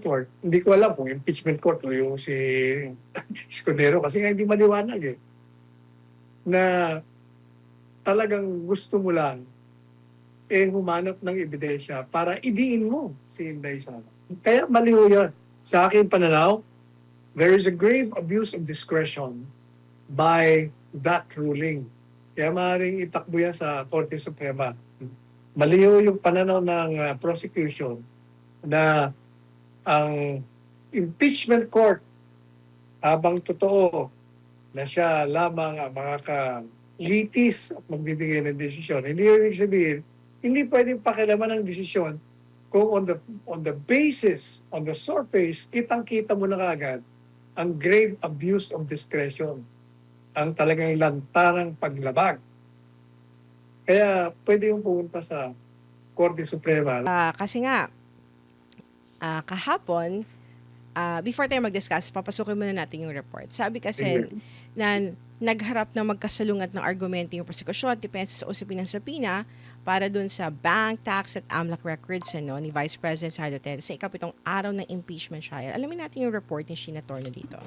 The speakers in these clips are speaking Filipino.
court, hindi ko alam kung impeachment court o yung si Escudero kasi nga hindi maliwanag eh, na talagang gusto mo lang humanap ng ebidensya para idiin mo si Inday Sara. Kaya maliw yan. Sa aking pananaw, there is a grave abuse of discretion by that ruling. Kaya maaaring itakbo yan sa Korte Suprema. Maliw yung pananaw ng prosecution na ang impeachment court habang totoo na siya lamang ang makakalitis at magbibigay ng desisyon. Hindi ibig sabihin, hindi pwedeng pakialaman ng desisyon kung on the basis, on the surface, kitang-kita mo na kaagad ang grave abuse of discretion, ang talagang lantarang paglabag. Kaya pwede yung pumunta sa Korte Suprema. Kasi nga, kahapon, before tayo mag-discuss, papasukin muna natin yung report. Sabi kasi na nagharap na magkasalungat ng argumento yung prosekusyon, depensa sa usapin ng sapina para dun sa bank, tax at AMLAC records ni Vice President Sara Duterte sa ikapitong araw ng impeachment trial. Alamin natin yung report ni Sheena Torno dito.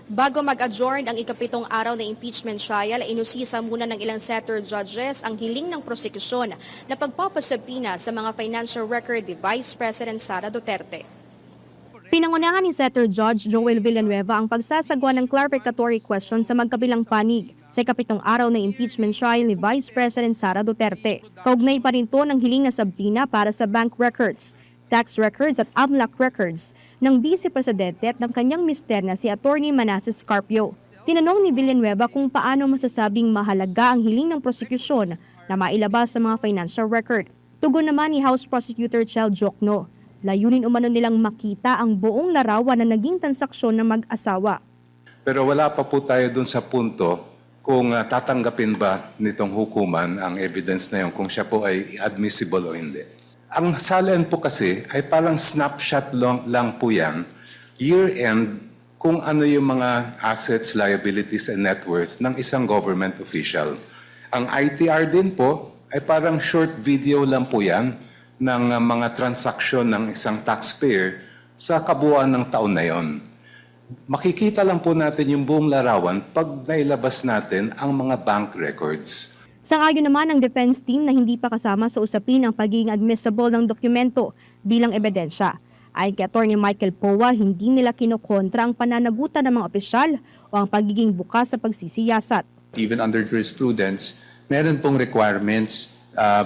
Bago mag-adjourn ang ikapitong araw na impeachment trial, inusisa muna ng ilang setter judges ang hiling ng prosekusyon na pagpapasabina sa mga financial record ni Vice President Sara Duterte. Pinangunahan ni Setter Judge Joel Villanueva ang pagsasagwa ng clarificatory question sa magkabilang panig sa ikapitong araw na impeachment trial ni Vice President Sara Duterte. Kaugnay pa rin to ng hiling na sabina para sa bank records, tax records at AMLAC records ng Vice Presidente at ng kanyang mister na si Attorney Manasseh Scarpio. Tinanong ni Villanueva kung paano masasabing mahalaga ang hiling ng prosekusyon na mailabas sa mga financial record. Tugon naman ni House Prosecutor Chel Jokno. Layunin umano nilang makita ang buong larawan na naging transaksyon ng mag-asawa. Pero wala pa po tayo dun sa punto kung tatanggapin ba nitong hukuman ang evidence na yun, kung siya po ay admissible o hindi. Ang salin po kasi ay parang snapshot lang po yan, year-end, kung ano yung mga assets, liabilities, and net worth ng isang government official. Ang ITR din po ay parang short video lang po yan ng mga transaksyon ng isang taxpayer sa kabuuan ng taon na yon. Makikita lang po natin yung buong larawan pag nailabas natin ang mga bank records. Sang-ayon naman ang defense team na hindi pa kasama sa usapin ang pagiging admissible ng dokumento bilang ebidensya. Ayon kay Atty. Michael Powa, hindi nila kinokontra ang pananagutan ng mga opisyal o ang pagiging bukas sa pagsisiyasat. Even under jurisprudence, meron pong requirements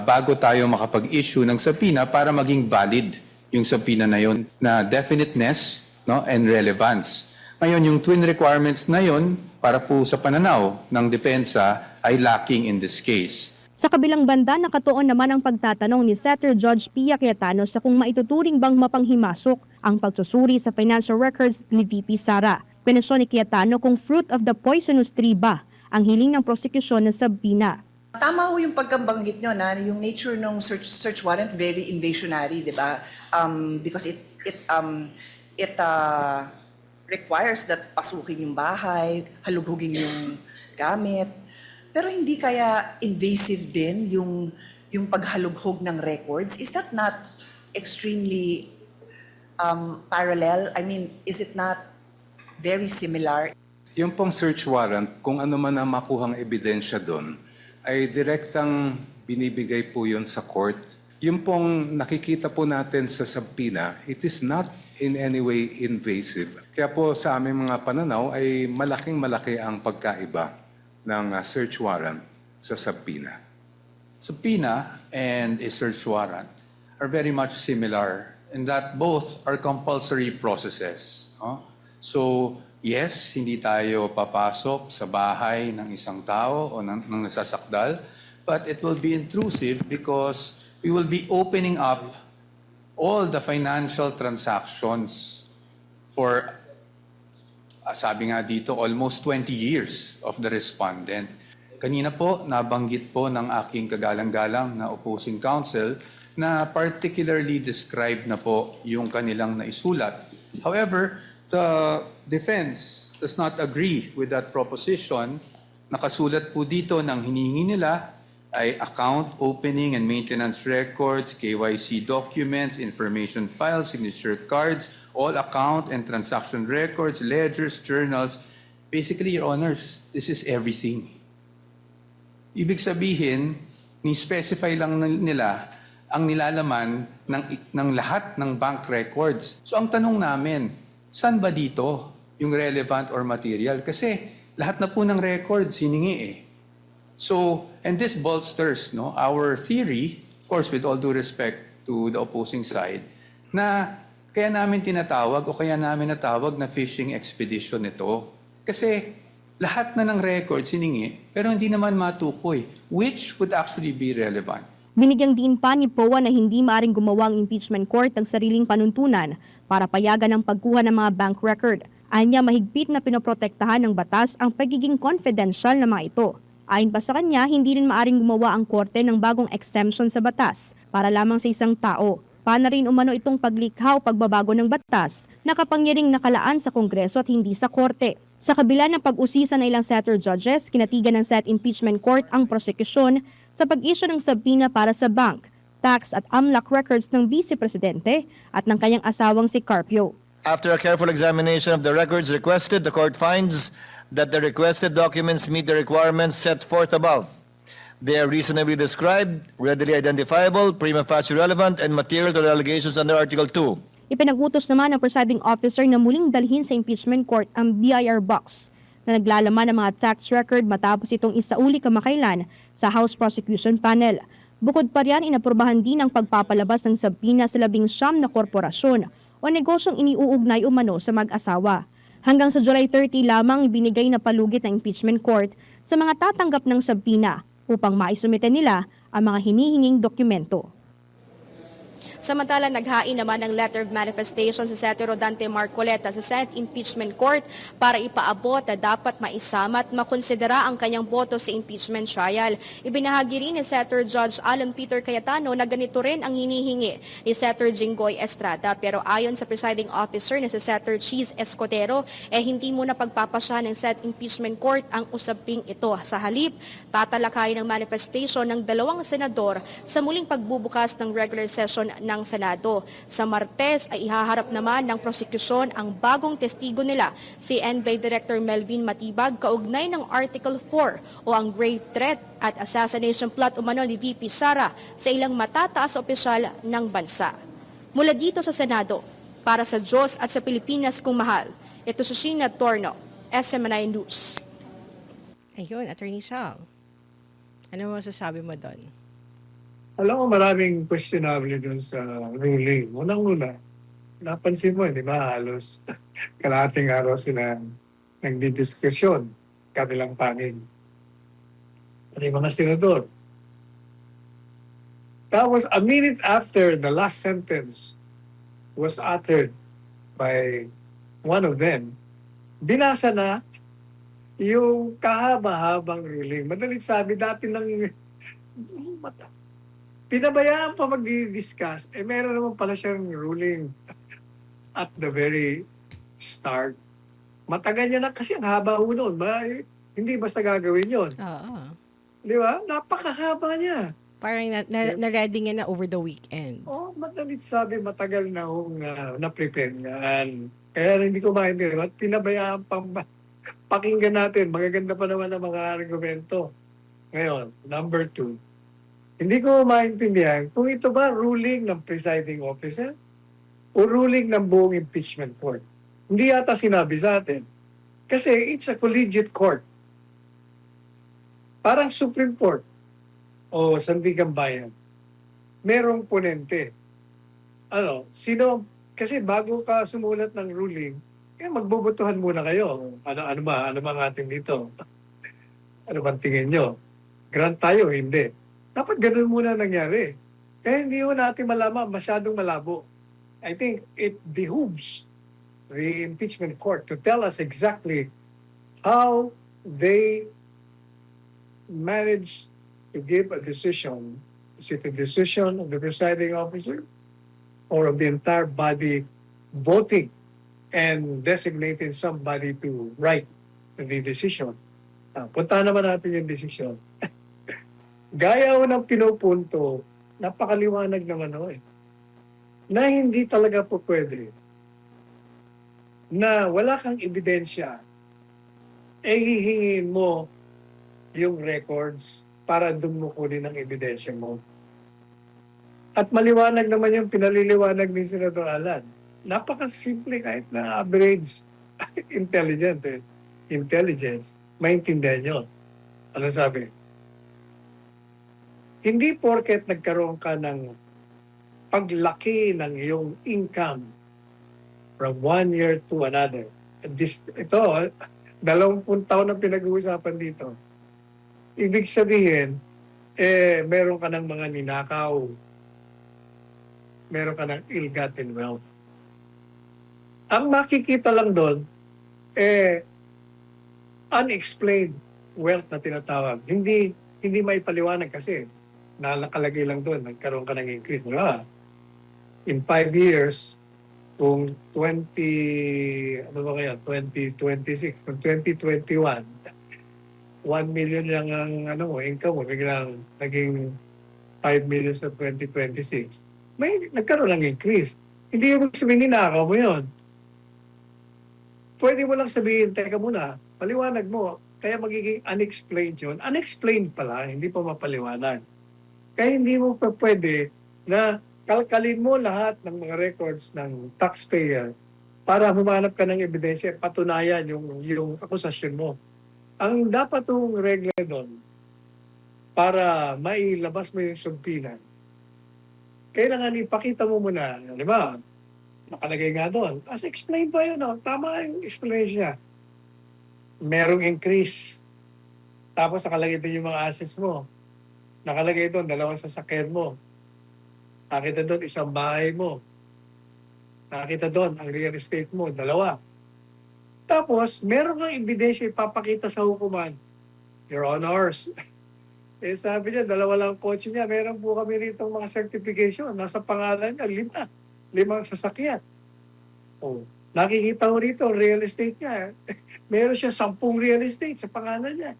bago tayo makapag-issue ng subpoena para maging valid yung subpoena na yon na definiteness, no, and relevance. Ngayon, yung twin requirements na yon para po sa pananaw ng depensa ay lacking in this case. Sa kabilang banda, nakatuon naman ang pagtatanong ni Setter Judge Pia Cayetano sa kung maituturing bang mapanghimasok ang pagsusuri sa financial records ni VP Sara. Pinesyon ni Cayetano kung fruit of the poisonous tree ba ang hiling ng prosekusyon ng subpoena. Tama ho yung pagkabanggit nyo na yung nature ng search warrant very invasionary, di ba? Because it requires that pasukin yung bahay, halughugin yung gamit. Pero hindi kaya invasive din yung paghalughog ng records? Is that not extremely parallel? I mean, is it not very similar? Yung pong search warrant, kung ano man ang makuhang ebidensya doon, ay direktang binibigay po yun sa court. Yung pong nakikita po natin sa subpoena, it is not in any way invasive. Kaya po sa aming mga pananaw ay malaking-malaki ang pagkaiba ng search warrant sa subpoena. Subpoena and a search warrant are very much similar in that both are compulsory processes. So, yes, hindi tayo papasok sa bahay ng isang tao o ng nasasakdal, but it will be intrusive because we will be opening up all the financial transactions for, sabi nga dito, almost 20 years of the respondent. Kanina po, nabanggit po ng aking kagalang-galang na opposing counsel na particularly described na po yung kanilang naisulat. However, the defense does not agree with that proposition. Nakasulat po dito ng hinihingi nila ay account opening and maintenance records, KYC documents, information files, signature cards, all account and transaction records, ledgers, journals. Basically, Your Honors, this is everything. Ibig sabihin, ni-specify lang nila ang nilalaman ng lahat ng bank records. So ang tanong namin, saan ba dito yung relevant or material? Kasi lahat na po ng records hiningi eh. So, and this bolsters our theory, of course with all due respect to the opposing side, na kaya namin tinatawag o kaya namin natawag na fishing expedition ito. Kasi lahat na ng records hiningi, pero hindi naman matukoy, which would actually be relevant. Binigyang diin pa ni POA na hindi maaring gumawa ang impeachment court ng sariling panuntunan para payagan ang pagkuha ng mga bank record. Anya mahigpit na pinoprotektahan ng batas ang pagiging confidential ng mga ito. Ayon pa sa kanya, hindi rin maaring gumawa ang korte ng bagong exemption sa batas para lamang sa isang tao. Paano rin umano itong paglikha o pagbabago ng batas na kapangyariang nakalaan sa Kongreso at hindi sa korte. Sa kabila ng pag-usisa ng ilang senator judges, kinatigan ng Senate Impeachment Court ang prosekusyon sa pag-issue ng subpoena para sa bank, tax at AMLAC records ng Vice Presidente at ng kanyang asawang si Carpio. After a careful examination of the records requested, the court finds that the requested documents meet the requirements set forth above. They are reasonably described, readily identifiable, prima facie relevant, and material to the allegations under Article 2. Ipinag-utos naman ng presiding officer na muling dalhin sa impeachment court ang BIR box na naglalaman ng mga tax record matapos itong isauli kamakailan sa House Prosecution Panel. Bukod pa riyan, inaprubahan din ang pagpapalabas ng subpoena sa 19 na korporasyon o negosyong iniuugnay umano sa mag-asawa. Hanggang sa July 30 lamang ibinigay na palugit ng impeachment court sa mga tatanggap ng subpoena upang maisumite nila ang mga hinihinging dokumento. Samantala, naghain naman ng letter of manifestation si Senator Rodante Marcoleta sa Senate Impeachment Court para ipaabot na dapat maisama at makonsidera ang kanyang boto sa impeachment trial. Ibinahagi rin ni Senator Judge Alan Peter Cayetano na ganito rin ang hinihingi ni Senator Jinggoy Estrada. Pero ayon sa presiding officer na si Senator Cheese Escotero, hindi muna pagpapasya ng Senate Impeachment Court ang usaping ito. Sa halip, tatalakayin ng manifestation ng 2 senador sa muling pagbubukas ng regular session ng Senado. Sa Martes ay ihaharap naman ng prosekusyon ang bagong testigo nila, si NBI Director Melvin Matibag, kaugnay ng Article 4 o ang grave threat at assassination plot umano ni VP Sara sa ilang matataas na opisyal ng bansa. Mula dito sa Senado, para sa Diyos at sa Pilipinas kung mahal, ito si Sheena Torno, SMNI News. Ayun, Attorney Sal. Ano masasabi mo doon? Alam mo, maraming questionable doon sa ruling. Unang-una, napansin mo, di ba, halos kalahating araw sila nagdidiskusyon, kanilang panig. Ano yung mga senador? Tapos, a minute after the last sentence was uttered by one of them, binasa na yung kahaba-habang ruling. Madalit sabi, dati nang pinabayaan pa mag-discuss, meron naman pala siyang ruling at the very start. Matagal niya na kasi ang haba noon. Hindi basta gagawin yon. Oo. Di ba? Napakahaba niya. Parang na-ready nga na over the weekend. Madalit sabi, matagal na na-prepare yan. Kaya hindi ko maintindihan. Pinabayaan pang pakinggan natin. Magaganda pa naman ang mga argumento. Ngayon, number 2. Hindi ko maintindihan kung ito ba ruling ng presiding officer o ruling ng buong impeachment court. Hindi yata sinabi sa atin. Kasi it's a collegiate court. Parang Supreme Court o Sandigan Bayan. Merong ponente. Kasi bago ka sumulat ng ruling, magbubutuhan muna kayo. Ano ba ang ating dito? Ano bang tingin nyo? Grant tayo, hindi. Dapat ganun muna nangyari. Kaya hindi mo natin malaman, masyadong malabo. I think it behooves the impeachment court to tell us exactly how they managed to give a decision. Is it a decision of the presiding officer or of the entire body voting and designating somebody to write the decision? Punta naman natin yung decision. Gaya ho ng pinupunto, napakaliwanag naman ho eh, na hindi talaga po pwede na wala kang ebidensya, eh hihingin mo yung records para doon mo kunin ang ebidensya mo. At maliwanag naman yung pinaliliwanag ni Senator Alan. Napakasimple kahit na average intelligence, maintindihan nyo. Ano sabi? Hindi porket nagkaroon ka ng paglaki ng iyong income from one year to another. Ito, 20 taon na pinag-uusapan dito. Ibig sabihin, meron ka ng mga ninakaw, meron ka ng ill-gotten wealth. Ang makikita lang doon, unexplained wealth na tinatawag. Hindi maipaliwanag kasi nakalagay lang doon, nagkaroon ka ng increase. Wala. In 5 years, kung 2026, kung 2021, 1 million lang ang income mo, biglang naging 5 million sa 2026. May nagkaroon ng increase. Hindi ibig sabihin ninakaw mo yun. Pwede mo lang sabihin, teka muna, paliwanag mo. Kaya magiging unexplained yun. Unexplained pala, hindi pa mapaliwanag. Kaya hindi mo pa pwede na kalkalin mo lahat ng mga records ng taxpayer para humanap ka ng ebidensya, patunayan yung akusasyon mo. Ang dapat yung regla doon para mailabas mo yung subpoena, kailangan ipakita mo muna, di ba? Nakalagay nga doon. As explained ba yun? No? Tama yung explanation niya. Merong increase. Tapos nakalagay din yung mga assets mo. Nakalagay doon, 2 sasakyan mo. Nakita doon, 1 bahay mo. Nakita doon, ang real estate mo, 2. Tapos, meron kang ebidensya ipapakita sa hukuman. Your Honors. Sabi niya, 2 lang kotse niya. Meron po kami rito mga certification. Nasa pangalan niya, 5 sasakyan. Oh, nakikita ko rito, real estate niya. Meron siya 10 real estate sa pangalan niya.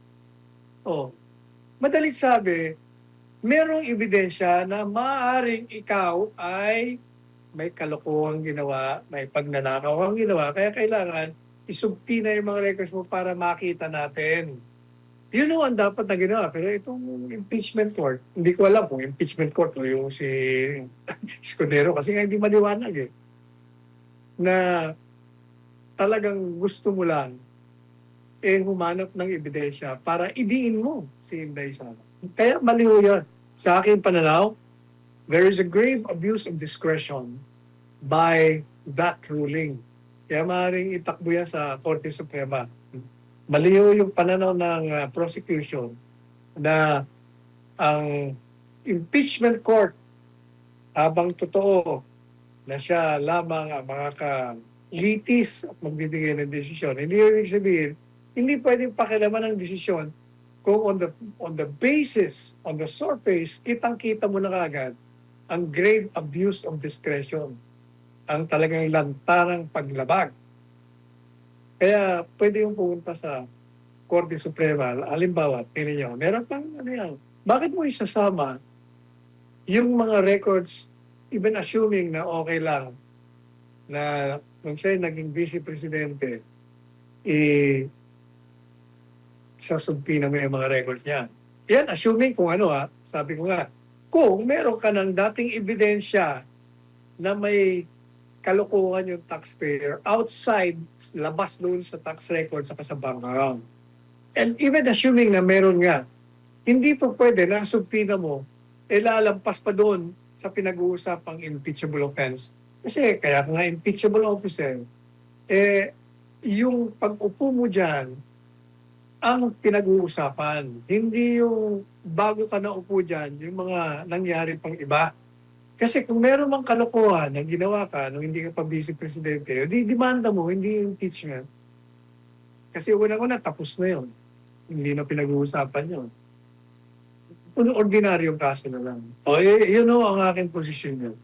Oh, madalit sabi, merong ebidensya na maaaring ikaw ay may kalokohang ginawa, may pagnanakaw ang ginawa, kaya kailangan isubpina yung mga records mo para makita natin. Yun ang dapat na ginawa. Pero itong impeachment court, hindi ko alam kung impeachment court o yung si Escudero kasi nga hindi maliwanag eh. Na talagang gusto mo lang humanap ng ebidensya para idiin mo si Inday Sara. Kaya maliw yun. Sa aking pananaw, there is a grave abuse of discretion by that ruling. Kaya maaaring itakbo yan sa Korte Suprema. Maliw yung pananaw ng prosecution na ang impeachment court habang totoo na siya lamang ang makakalitis at magbibigay ng desisyon. Hindi ibig sabihin, hindi pwedeng pakilaman ng desisyon kung on the basis, on the surface, kitang-kita mo na kagad ang grave abuse of discretion, ang talagang lantarang paglabag. Kaya pwede yung pumunta sa Korte Suprema, halimbawa, tingnan nyo, meron pang yan. Bakit mo isasama yung mga records, even assuming na okay lang, na nung siya naging vice presidente, sasubpina mo yung mga records niya. Yan, assuming kung sabi ko nga, kung meron ka ng dating ebidensya na may kalokohan yung taxpayer outside, labas doon sa tax record sa bank account. And even assuming na meron nga, hindi po pwede na subpina mo, lalampas pa doon sa pinag-uusapang impeachable offense. Kasi kaya nga impeachable officer, yung pag-upo mo dyan, ang pinag-uusapan. Hindi yung bago ka na upo dyan, yung mga nangyari pang iba. Kasi kung meron mang kalokohan na ginawa ka nung hindi ka pa vice presidente, di demanda mo, hindi impeachment. Kasi unang-una, tapos na yun. Hindi na pinag-uusapan yun. Ordinaryong kaso na lang. Yun ang aking posisyon yun.